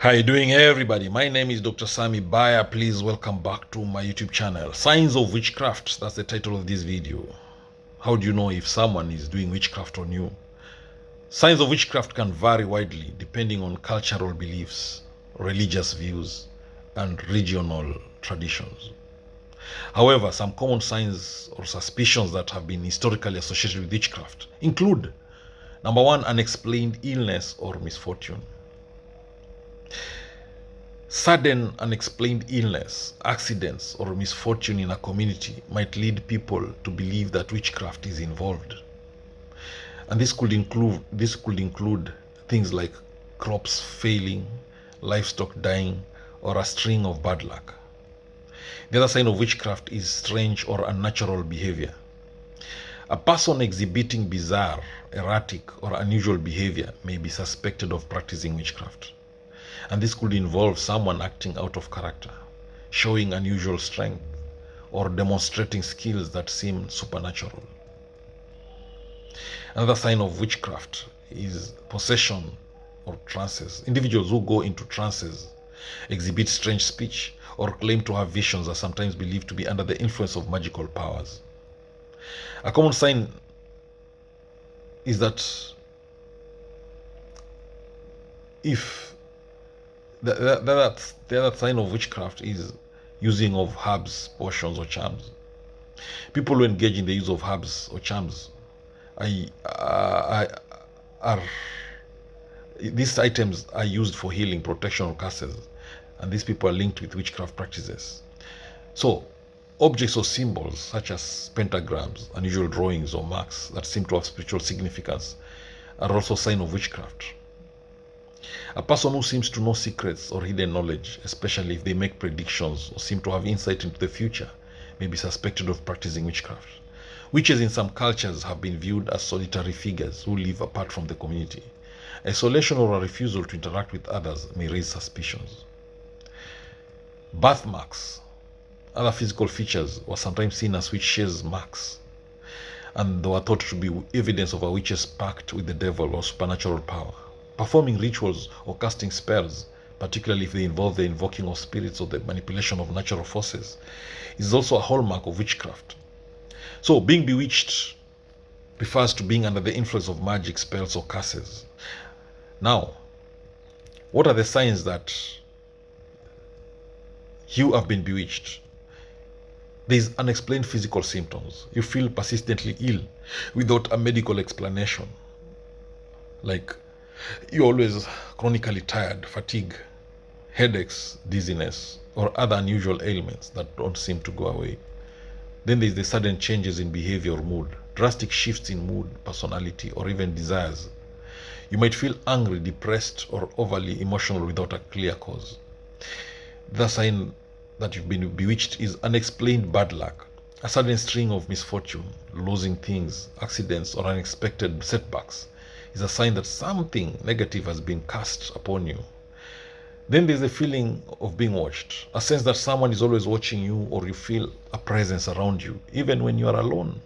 How you doing, everybody? My name is Dr. Sami Baya. Please welcome back to my YouTube channel. Signs of witchcraft, that's the title of this video. How do you know if someone is doing witchcraft on you? Signs of witchcraft can vary widely depending on cultural beliefs, religious views, and regional traditions. However, some common signs or suspicions that have been historically associated with witchcraft include: number one, unexplained illness or misfortune. Sudden unexplained illness, accidents, or misfortune in a community might lead people to believe that witchcraft is involved. And this could include things like crops failing, livestock dying, or a string of bad luck. The other sign of witchcraft is strange or unnatural behavior. A person exhibiting bizarre, erratic, or unusual behavior may be suspected of practicing witchcraft. And this could involve someone acting out of character, showing unusual strength, or demonstrating skills that seem supernatural. Another sign of witchcraft is possession or trances. Individuals who go into trances, exhibit strange speech, or claim to have visions are sometimes believed to be under the influence of magical powers. A common sign is that if the other sign of witchcraft is using of herbs, potions, or charms. People who engage in the use of herbs or charms these items are used for healing, protection, or curses, and these people are linked with witchcraft practices. So, objects or symbols such as pentagrams, unusual drawings, or marks that seem to have spiritual significance are also a sign of witchcraft. A person who seems to know secrets or hidden knowledge, especially if they make predictions or seem to have insight into the future, may be suspected of practicing witchcraft. Witches in some cultures have been viewed as solitary figures who live apart from the community. Isolation or a refusal to interact with others may raise suspicions. Birthmarks, other physical features, were sometimes seen as witches' marks, and they were thought to be evidence of a witch's pact with the devil or supernatural power. Performing rituals or casting spells, particularly if they involve the invoking of spirits or the manipulation of natural forces, is also a hallmark of witchcraft. So, being bewitched refers to being under the influence of magic, spells, or curses. Now, what are the signs that you have been bewitched? There is unexplained physical symptoms. You feel persistently ill without a medical explanation, like you're always chronically tired, fatigue, headaches, dizziness, or other unusual ailments that don't seem to go away. Then there's the sudden changes in behavior or mood, drastic shifts in mood, personality, or even desires. You might feel angry, depressed, or overly emotional without a clear cause. The sign that you've been bewitched is unexplained bad luck, a sudden string of misfortune, losing things, accidents, or unexpected setbacks is a sign that something negative has been cast upon you. Then there's a feeling of being watched, a sense that someone is always watching you, or you feel a presence around you, even when you are alone.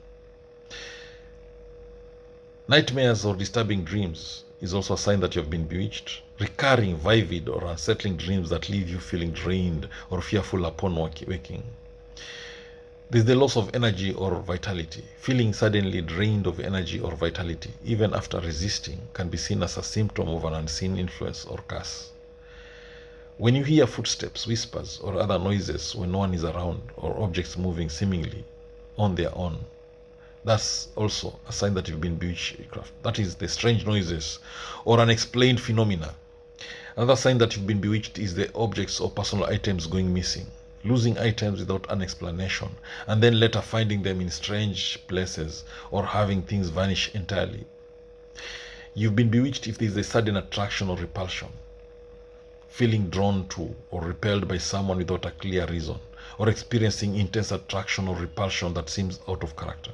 Nightmares or disturbing dreams is also a sign that you have been bewitched. Recurring, vivid, or unsettling dreams that leave you feeling drained or fearful upon waking. There's the loss of energy or vitality. Feeling suddenly drained of energy or vitality, even after resisting, can be seen as a symptom of an unseen influence or curse. When you hear footsteps, whispers, or other noises when no one is around, or objects moving seemingly on their own, that's also a sign that you've been bewitched. That is the strange noises or unexplained phenomena. Another sign that you've been bewitched is the objects or personal items going missing. Losing items without an explanation, and then later finding them in strange places, or having things vanish entirely. You've been bewitched if there is a sudden attraction or repulsion, feeling drawn to or repelled by someone without a clear reason, or experiencing intense attraction or repulsion that seems out of character.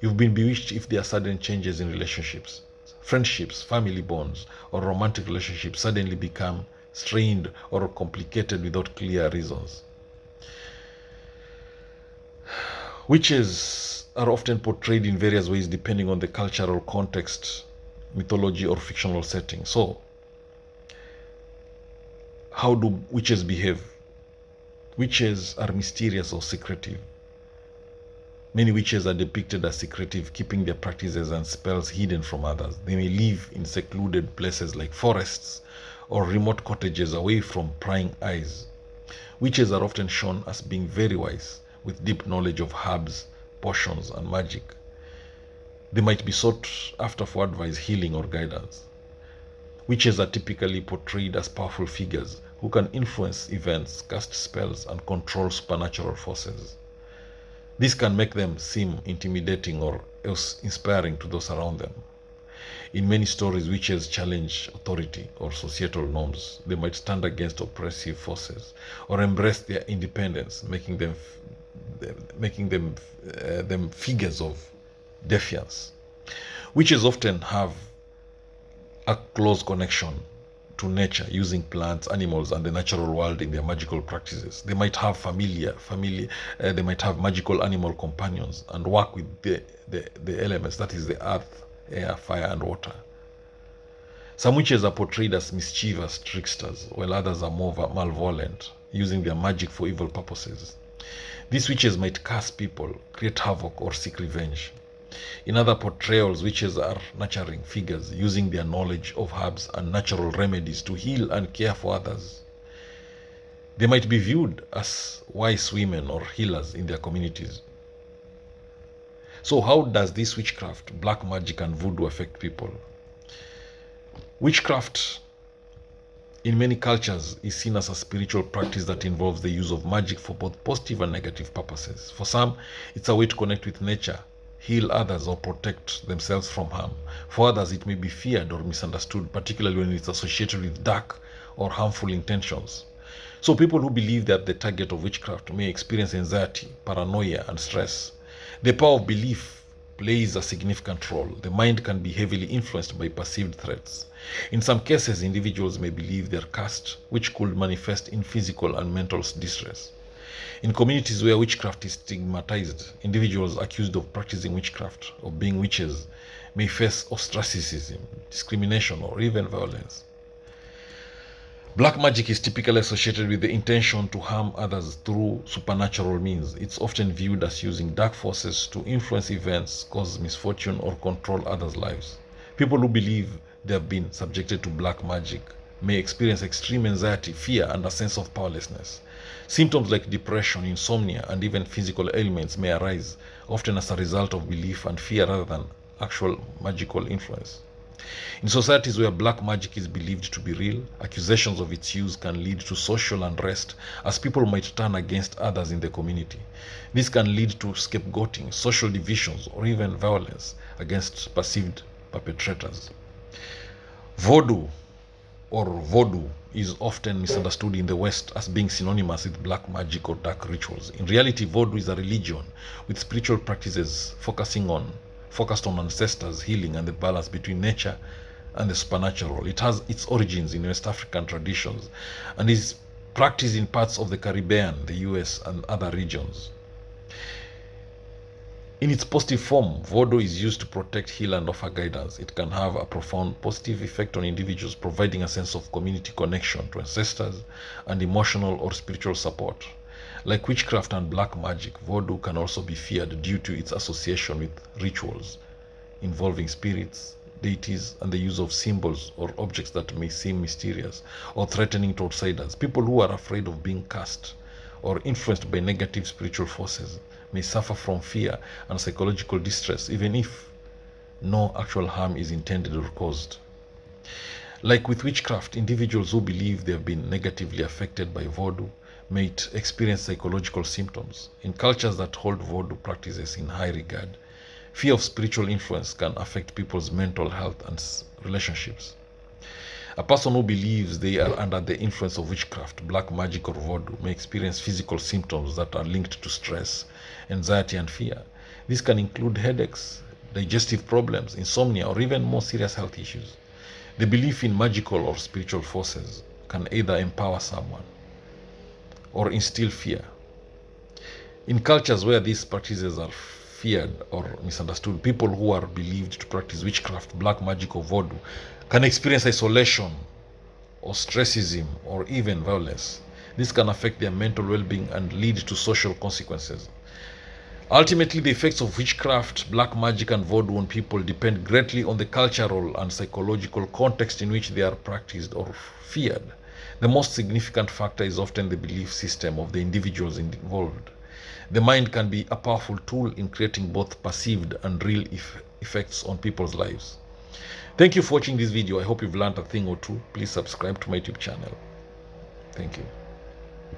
You've been bewitched if there are sudden changes in relationships, friendships, family bonds, or romantic relationships suddenly become strained or complicated without clear reasons. Witches are often portrayed in various ways depending on the cultural context, mythology, or fictional setting. So, How do witches behave? Witches are mysterious or secretive. Many witches are depicted as secretive, keeping their practices and spells hidden from others. They may live in secluded places like forests or remote cottages away from prying eyes. Witches are often shown as being very wise, with deep knowledge of herbs, potions, and magic. They might be sought after for advice, healing, or guidance. Witches are typically portrayed as powerful figures who can influence events, cast spells, and control supernatural forces. This can make them seem intimidating or else inspiring to those around them. In many stories, witches challenge authority or societal norms. They might stand against oppressive forces or embrace their independence, making them figures of defiance. Witches often have a close connection to nature, using plants, animals, and the natural world in their magical practices. They might have they might have magical animal companions and work with the elements, that is the earth, air, fire, and water. Some witches are portrayed as mischievous tricksters, while others are more malevolent, using their magic for evil purposes. These witches might curse people, create havoc, or seek revenge. In other portrayals, witches are nurturing figures, using their knowledge of herbs and natural remedies to heal and care for others. They might be viewed as wise women or healers in their communities. So how does this witchcraft, black magic, and voodoo affect people? Witchcraft in many cultures is seen as a spiritual practice that involves the use of magic for both positive and negative purposes. For some, it's a way to connect with nature, heal others, or protect themselves from harm. For others, it may be feared or misunderstood, particularly when it's associated with dark or harmful intentions. So people who believe that the target of witchcraft may experience anxiety, paranoia, and stress. The power of belief plays a significant role. The mind can be heavily influenced by perceived threats. In some cases, individuals may believe they're cursed, which could manifest in physical and mental distress. In communities where witchcraft is stigmatized, individuals accused of practicing witchcraft or being witches may face ostracism, discrimination, or even violence. Black magic is typically associated with the intention to harm others through supernatural means. It's often viewed as using dark forces to influence events, cause misfortune, or control others' lives. People who believe they have been subjected to black magic may experience extreme anxiety, fear, and a sense of powerlessness. Symptoms like depression, insomnia, and even physical ailments may arise, often as a result of belief and fear rather than actual magical influence. In societies where black magic is believed to be real, accusations of its use can lead to social unrest, as people might turn against others in the community. This can lead to scapegoating, social divisions, or even violence against perceived perpetrators. Voodoo is often misunderstood in the West as being synonymous with black magic or dark rituals. In reality, voodoo is a religion with spiritual practices focused on ancestors, healing, and the balance between nature and the supernatural. It has its origins in West African traditions and is practiced in parts of the Caribbean, the US, and other regions. In its positive form, voodoo is used to protect, heal, and offer guidance. It can have a profound positive effect on individuals, providing a sense of community connection to ancestors and emotional or spiritual support. Like witchcraft and black magic, voodoo can also be feared due to its association with rituals involving spirits, deities, and the use of symbols or objects that may seem mysterious or threatening to outsiders. People who are afraid of being cursed or influenced by negative spiritual forces may suffer from fear and psychological distress, even if no actual harm is intended or caused. Like with witchcraft, individuals who believe they have been negatively affected by voodoo may experience psychological symptoms. In cultures that hold voodoo practices in high regard, fear of spiritual influence can affect people's mental health and relationships. A person who believes they are under the influence of witchcraft, black magic, or voodoo may experience physical symptoms that are linked to stress, anxiety, and fear. This can include headaches, digestive problems, insomnia, or even more serious health issues. The belief in magical or spiritual forces can either empower someone or instill fear. In cultures where these practices are feared or misunderstood, people who are believed to practice witchcraft, black magic, or voodoo can experience isolation ostracism, or even violence. This can affect their mental well-being and lead to social consequences. Ultimately, the effects of witchcraft, black magic, and voodoo on people depend greatly on the cultural and psychological context in which they are practiced or feared. The most significant factor is often the belief system of the individuals involved. The mind can be a powerful tool in creating both perceived and real effects on people's lives. Thank you for watching this video. I hope you've learned a thing or two. Please subscribe to my YouTube channel. Thank you.